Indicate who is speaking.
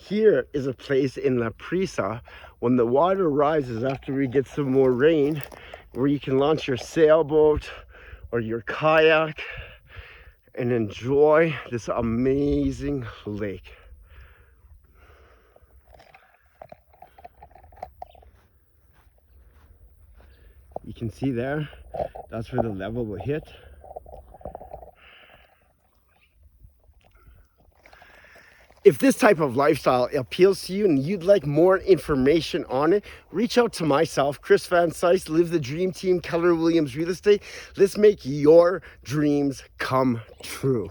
Speaker 1: Here is a place in La Presa when the water rises after we get some more rain, where you can launch your sailboat or your kayak and enjoy this amazing lake. You can see there, that's where the level will hit. If this type of lifestyle appeals to you and you'd like more information on it, reach out to myself, Chris Van Sice, Live the Dream Team, Keller Williams Real Estate. Let's make your dreams come true.